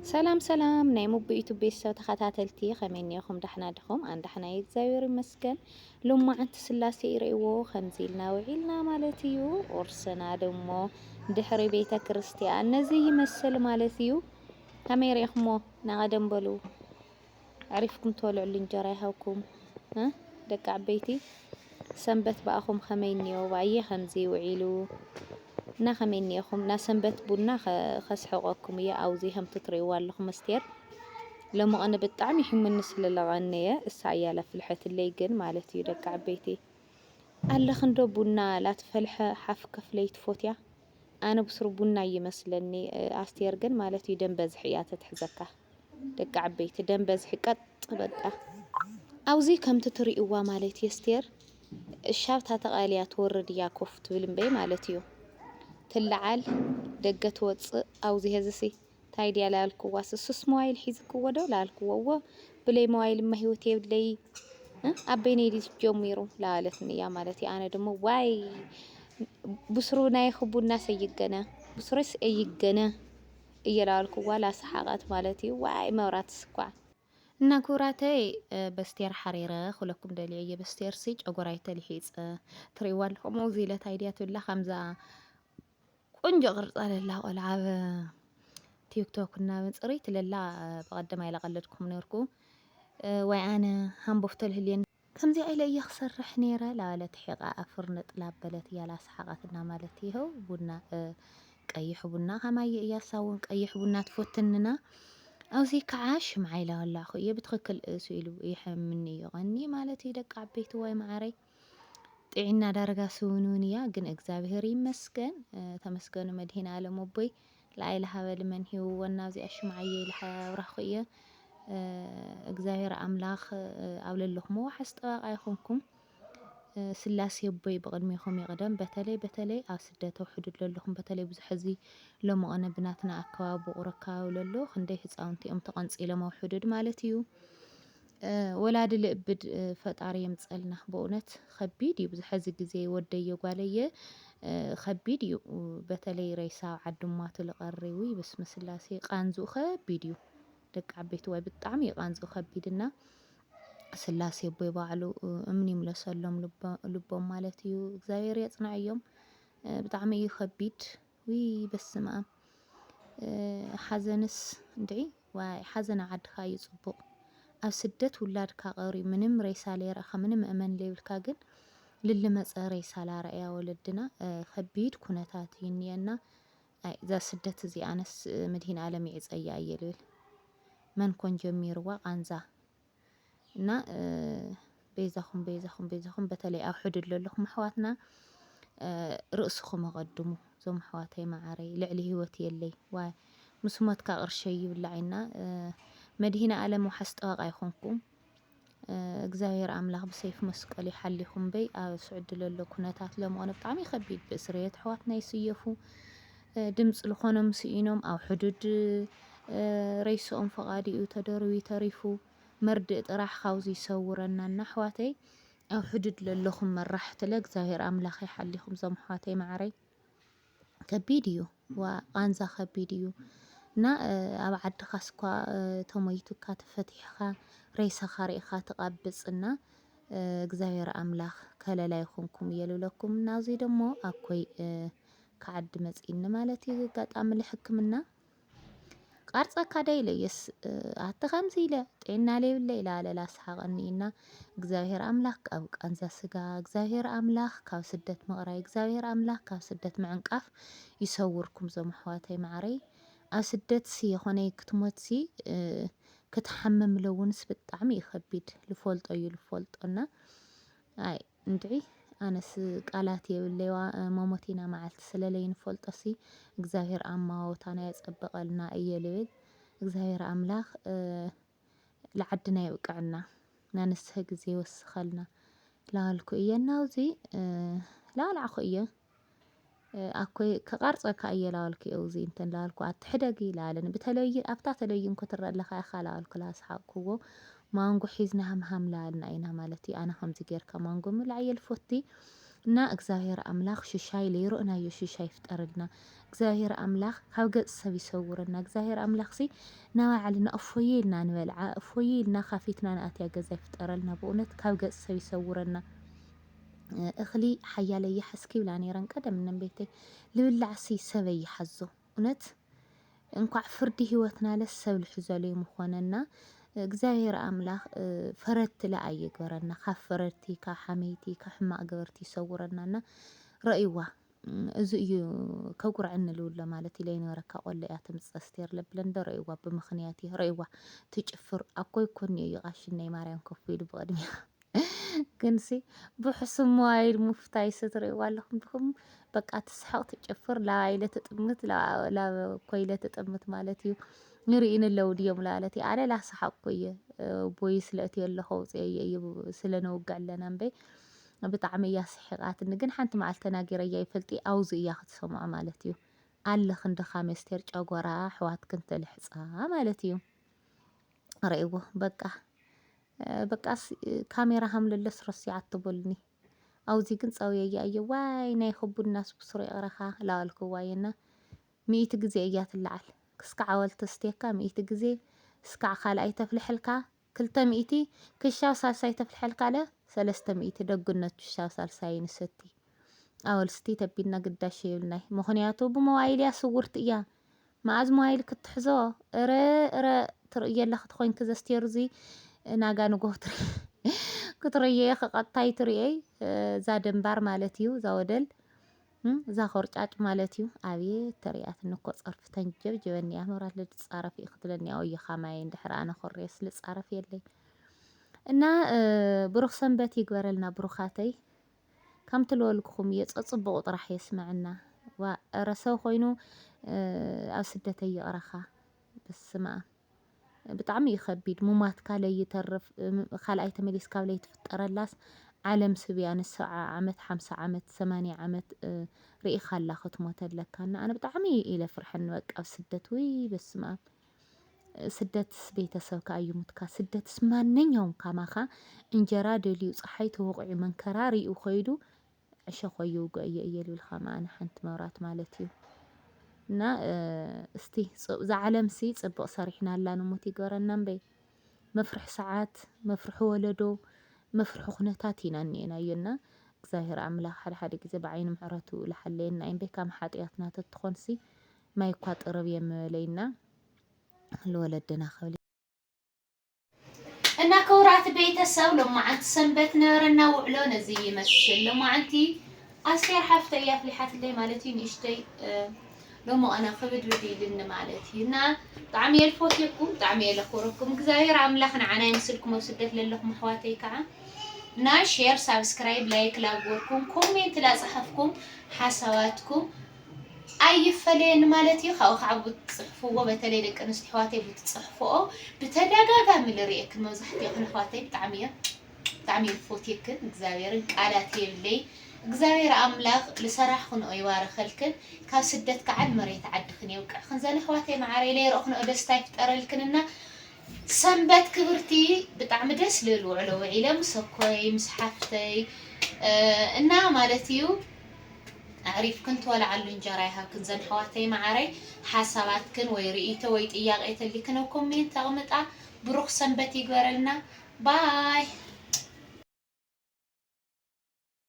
ሰላም ሰላም ናይ ሙቢኢቱ ቤተሰብ ተኸታተልቲ ከመይ እኒአኹም ዳሕና ዲኹም? ኣነ ዳሕና እግዚአብሔር ይመስገን። ሎማዓንቲ ስላሴ ይርእይዎ ከምዚ ኢልና ውዒልና ማለት እዩ። ቁርስና ደሞ ድሕሪ ቤተ ክርስቲያን ነዚ ይመስል ማለት እዩ። ከመይ ሪኢኹሞ ናቀደም በሉ ዕሪፍኩም ትበልዑሉ እንጀራ ይሃብኩም ደቂ ዓበይቲ ሰንበት በኣኹም ከመይ እኒኦ ባየ ከምዚ ውዒሉ እና ከመይ እኒአኹም ና ሰንበት ቡና ከስሕቀኩም እየ ኣብዚ ከምቲ ትርእይዎ ኣለኹም መስቴር ሎምቐኒ ብጣዕሚ ሕምኒ ስለለቐነየ እሳ እያ ለፍልሐትለይ ግን ማለት እዩ ደቂ ዓበይቲ ኣለኽንዶ ቡና ላትፈልሐ ሓፍ ከፍለይ ትፎትያ ኣነ ብስሩ ቡና ይመስለኒ ኣስቴር ግን ማለት እዩ ደም በዝሒ እያ ተትሕዘካ ደቂ ዓበይቲ ደም በዝሒ ቀጥ በቃ ኣብዚ ከምቲ ትርእይዋ ማለት እዩ ኣስቴር እሻብታ ተቓልያ ትወርድ እያ ኮፍ ትብል እምበይ ማለት እዩ ትለዓል ደገ ትወፅእ ኣብዚ ህዝሲ እንታይ ድያ ላልክዋ ስስ ሞባይል ሒዝክዎ ዶ ላልክዎ ብለይ ሞባይል ማ ሂወት የብለይ ኣበይ ነይዲ ጀሚሩ ላበለትኒ እያ ማለት እዩ ኣነ ደሞ ዋይ ብስሩ ናይኹ ቡና ሰይገነ ብስሩስ ኣይገነ እየ ላበልክዋ ላሰሓቃት ማለት እዩ ዋይ መብራት ስኳዕ እና ኩራተይ በስቴር ሓሪረ ኩለኩም ደልየ እየ በስቴርሲ ጨጎራይ ተልሒፀ ትርእይዋ ኣለኹም ኣብዚ ኢለት ኣይድያ ትብላ ከምዛ ቆንጆ ቅርፃ ለላ ቆልዓ ኣብ ቲክቶክ እና ፅሪት ለላ በቀደም ኣይለቀለድኩም ነርኩ ዋይ ኣነ ሃምቦፍ ተልህልየኒ ከምዚ ኢለ እየ ክሰርሕ ነይረ ላበለት ሒቓ ኣፍርነ ጥላ በለት እያ ላሰሓቃትና ማለት ይኸው ቡና ቀይሕ ቡና ከማየ እያ ሳውን ቀይሕ ቡና ትፎትንና ኣብዚ ከዓ ሽምዓ ኢላወላኹ እየ ብትክክል ስኢሉ ይሕምኒ ይቐኒ ማለት እዩ ደቂ ዓበይቲ ወይ ማዕረይ ጥዕና ዳርጋ ስውንውን እያ ግን እግዚአብሔር ይመስገን ተመስገኑ መድሂና ዓለም ኣቦይ ላይለ ሃበል መን ሂብወና እዚኣ ሽምዓየ ኢልሓብራኹ እየ እግዚአብሔር ኣምላኽ ኣብ ለለኹም ዋሓስ ጠባቃ ይኹንኩም ስላሴ ኣቦይ ብቅድሚኹም ይቅደም በተለይ ኣብ ስደት ውሕዱድ ለለኹም በተለይ ብዙሕ እዚ ሎምቐነ ብናትና ኣከባቢ ቁረካብ ለሎ ክንደይ ህፃውንቲ እዮም ተቐንፂሎም ኣብ ሕዱድ ማለት እዩ ወላዲ ልእብድ ፈጣሪ የምፀልና በእውነት ከቢድ እዩ ብዙሕ እዚ ግዜ ወደየ ጓለየ ከቢድ እዩ በተለይ ሬሳ ዓድማቱ ልቐሪ ውይ በስመ ስላሴ ቃንዝኡ ከቢድ እዩ ደቂ ዓበይቲ ወይ ብጣዕሚ እዩ ቃንዝኡ ከቢድና ስላሴ ኣቦይ ባዕሉ እምኒ ይምለሰሎም ልቦም ማለት እዩ እግዚአብሔር የፅንዐዮም ብጣዕሚ እዩ ከቢድ ውይ በስመ ኣብ ሓዘንስ እንድዒ ዋይ ሓዘን ዓድካ እዩ ፅቡቕ ኣብ ስደት ውላድካ ቀብሪ ምንም ሬሳ ለይረእኻ ምንም እመን ለይብልካ ግን ልልመፀ ሬሳ ላረኣያ ወለድና ከቢድ ኩነታት እዩ እኒአና እዛ ስደት እዚኣነስ መድሂን ዓለም ይዕፀያ እየ ልብል መን ኮን ጀሚርዋ ቃንዛ እና ቤዛኹም በተለይ ኣብ ሕዱድ ለለኹም ኣሕዋትና ርእስኹም ኣቐድሙ እዞም ኣሕዋተይ ማዕረይ ልዕሊ ሂወት የለይ ዋይ ምስ ሞትካ ቅርሸይ ይብላዕ ኢና መድሂነ ዓለም ዋሓስ ጠባቃ ይኹንኩም እግዚአብሔር ኣምላኽ ብሰይፍ መስቀል ይሓሊኹም በይ ኣብ ስዕዲ ለሎ ኩነታት ሎምቐነ ብጣዕሚ ከቢድ ብእስርየት ኣሕዋትና ይስየፉ ድምፂ ልኾኖም ስኢኖም ኣብ ሕዱድ ረይስኦም ፈቓዲኡ ተደርቢ ተሪፉ መርድእ ጥራሕ ካብዚ ይሰውረናና ኣሕዋተይ ኣብ ሕዱድ ለለኹም መራሕቲ ለእግዚአብሔር ኣምላኽ ይሓሊኹም እዞም ኣሕዋተይ ማዕረይ ከቢድ እዩ ቃንዛ ከቢድ እዩ እና ኣብ ዓድኻ ስኳ ተሞይቱካ ተፈቲሕካ ሬሳኻ ሪኢኻ ትቐብፅና እግዚአብሔር ኣምላኽ ከለላ ይኹንኩም እየ ልብለኩም ናብዚ ደሞ ኣኮይ ክዓዲ መፂኒ ማለት እዩ ኣጋጣሚ ልሕክምና ቃርፀካ ደይለየስ ኣቲ ከምዚ ኢለ ጥዕና ለይብለ ኢላለ ላሰሓቐኒ ኢና እግዚአብሔር ኣምላኽ ካብ ቃንዛ ስጋ እግዚአብሔር ኣምላኽ ካብ ስደት ምቕራይ እግዚአብሔር ኣምላኽ ካብ ስደት ምዕንቃፍ ይሰውርኩም እዞም ኣሕዋተይ ማዕረይ ኣብ ስደት ሲ የኾነይ ክትሞት ሲ ክትሓመም ለውንስ ብጣዕሚ እዩ ከቢድ ልፈልጦ እዩ ልፈልጦና ኣይ እንድዒ ኣነስ ቃላት የብለይዋ መሞቲና መዓልቲ ስለለይ ንፈልጦሲ እግዚአብሔር ኣማዋውታና የፀበቐልና እየ ልብል እግዚአብሔር ኣምላኽ ለዓድና የብቅዐና ናንስሐ ግዜ ይወስኸልና ላበልኩ እየ ናብዚ ላበልዓኹ እየ ኣኮይ ከቃርፀካ እየ ላበልኩ እዚ እንተን ላበልኩ ኣትሕደጊ ላለኒ ብተለይ ኣብታ ተለይን ክትርአ ኣለኻ ኢኻ ላበልኩ ላሰሓቅክዎ ማንጎ ሒዝና ሃምሃም ላልና ኢና ማለት እዩ ኣነ ከምዚ ጌርካ ማንጎ ምብላዕ እየ ልፈቲ እና እግዚአብሔር አምላክ ሽሻይ ለይሮና የሽሻይ ፍጠርልና እግዚአብሔር አምላክ ካብ ገጽ ሰብ ይሰውርና እግዚአብሔር አምላክ ሲ ናባዕልና እፎይልና ንበልዓ እፎይልና ካፊትና ንኣትያ ገዛ ይፍጠረልና በእውነት ካብ ገጽ ሰብ ይሰውረና እኽሊ ሓያለ ይሓስኪ ብላ ነይረን ቀደም ምን ቤተይ ልብላዕ ሲ ሰበይ ይሓዞ እውነት እንኳዕ ፍርዲ ህይወትና ለሰብ ልሕዘሉ ይምኾነና እግዚአብሔር አምላክ ፈረቲ ለአይ ይግበረና ካብ ፈረርቲ ካብ ሓመይቲ ካብ ሕማቅ ገበርቲ ይሰውረናና ረእይዋ እዚ እዩ ከጉርዕ እንልውሎ ማለት ኢለ ይነበረካ ቆለ እያ ትምፅእ ኣስቴር ለብለን ዶ ረእይዋ ብምክንያት እዩ ረእይዋ ትጭፍር ኣኮይ ኮኒ እዩ ቃሽነይ ማርያም ኮፍ ኢሉ ብቅድሚያ ግንሲ ብሕሱም ሞባይል ሙፍታይ ስትርእይዋ ኣለኹም ድኹም በቃ ትስሐቅ ትጭፍር ላባይለ ትጥምት ኮይለ ትጥምት ማለት እዩ ንሪኢን ኣለዉ ድዮም ላለቲ ኣነ ላሰሓቅኩ እየ ቦይ ስለእትዮ ኣለኹ ውፅአየ ስለነውግዕ ኣለና እምበይ ብጣዕሚ እያ ስሒቃትኒ ግን ሓንቲ መዓልቲ ተናጊረያ ይፈልጢ ኣውዚ እያ ክትሰምዖ ማለት እዩ ኣለኽ እንድኻ መስቴር ጨጎራ ኣሕዋትክን ተልሕፃ ማለት እዩ ረእይዎ በቃ ካሜራ ሃምለለስ ረሲዓ ትበልኒ ኣውዚ ግን ፀውየያ እየ ዋይ ናይ ክቡድናስ ብስሩ ይቕረኻ ላበልክዋየና 100 ግዜ እያ ትለዓል ክስካዕ ወልተ ስተካ 100 ግዜ ስካዕ ካልኣይ ተፍልሕልካ 200 ክሻው ሳልሳይ ተፍልሕልካ ለ 300 ደግነቱ ክሻው ሳልሳይ ንሰቲ ኣወልስቲ ተቢድና ግዳሽ ይብልናይ ምክንያቱ ብሞባይል እያ ስውርቲ እያ መዓዝ ሞባይል ክትሕዞ እረ ትርእየላ ክትኮይን ክዘስቴር ዚ ናጋ ንጎትሪ ክትርእየ ከቀጣይ ትርእይ እዛ ደንባር ማለት እዩ እዛ ወደል እዛ ኮርጫጭ ማለት እዩ ኣብየት ተሪኣት ንኮ ፀርፍተን ጀብጀበኒ እያ መብራት ልፃረፍ እዩ ክትብለኒ ኣውይኻ ማይ እንድሕር ኣነ ኮሬስ ልፃረፍ የለይ እና ብሩኽ ሰንበት ይግበረልና ብሩኻተይ ከም ትልወልኩኹም እየ ፀፅቡቕ ጥራሕ የስምዐና ኧረ ሰብ ኮይኑ ኣብ ስደት ኣይቕረኻ በስመ ኣብ ብጣዕሚ እዩ ከቢድ ሙማትካ ለይተርፍ ካልኣይ ተመሊስካ ለይትፍጠረላስ ዓለም ስብያ ን70 ዓመት 50 ዓመት 80 ዓመት ርኢኻ ኣላ ክትሞት ኣለካና ኣነ ብጣዕሚ ኢለ ፍርሐኒ በቃ ኣብ ስደት ወይ በስመ ኣብ ስደትስ ቤተሰብካ እዩሙትካ ስደትስ ማንኛውም ካማኻ እንጀራ ደልዩ ፀሓይ ተወቂዑ መንከራ ርኡ ኸይዱ ዕሸ ኸይውጎ እየ ልብልካ ማኣነ ሓንቲ መብራት ማለት እዩ እና እስቲ ዝዓለም ሲ ፅቡቅ ሰሪሕና ኣላ ንሞት ይገበረና እምበይ መፍርሒ ሰዓት መፍርሒ ወለዶ መፍርሒ ኩነታት ኢና እኒአናዮና እግዚአብሔር ኣምላክ ሓደ ግዜ ብዓይኒ ምሕረቱ ዝሓለየና እምበይ ካብ ሓጢኣትና ተትኾንሲ ማይ እኳ ጥረብ የምበለይና ለወለድና ክብል እና ክቡራት ቤተሰብ ሎማዓንቲ ሰንበት ነበረና ውዕሎ ነዚ ይመስል ሎማዓንቲ ኣስቴር ሓፍተይ ኣፍሊሓትለይ ማለት እዩ ንእሽተይ ሎሞ ኣነ ክብድብድ ኢልኒ ማለት እዩ እና ብጣዕሚ እየ ልፈትየኩም ብጣዕሚ እየ ለኽብረኩም እግዚአብሔር ኣምላክ ንዓና ይምስልኩም ኣብ ስደት ዘለኹም ኣሕዋተይ ከዓ እና ሼር ሳብስክራይብ ላይክ ላገበርኩም ኮሜንት ላፀሓፍኩም ሓሳባትኩም ኣይፈለየን ማለት እዩ ካብኡ ከዓ ብትፅሕፍዎ በተለይ ደቂ ኣንስትዮ ኣሕዋተይ ብትፅሕፍኦ ብተደጋጋሚ ልሪአክን መብዛሕትኦም ኣሕዋተይ ብጣዕሚ እየ ልፈትየክን እግዚአብሔርን ቃላት የብለይ እግዚአብሔር ኣምላክ ልሰራሕክንኦ ይባረኸልክን ካብ ስደት ከዓ መሬት ዓድክን የውቅዕክን ዘነ ኣሕዋተይ ማዕረይ ለይረእክንኦ ደስታ ይፍጠረልክንና ሰንበት ክብርቲ ብጣዕሚ ደስ ልብል ውዕሎ ውዒለ ምሰኮይ ምስ ሓፍተይ እና ማለት እዩ ኣዕሪፍክን ትበልዓሉ እንጀራ ይሃብክን ዘን ኣሕዋተይ ማዕረይ ሓሳባትክን ወይ ርእይቶ ወይ ጥያቄ ተልክን ኣብ ኮሜንት ኣቕምጣ ብሩኽ ሰንበት ይግበረልና ባይ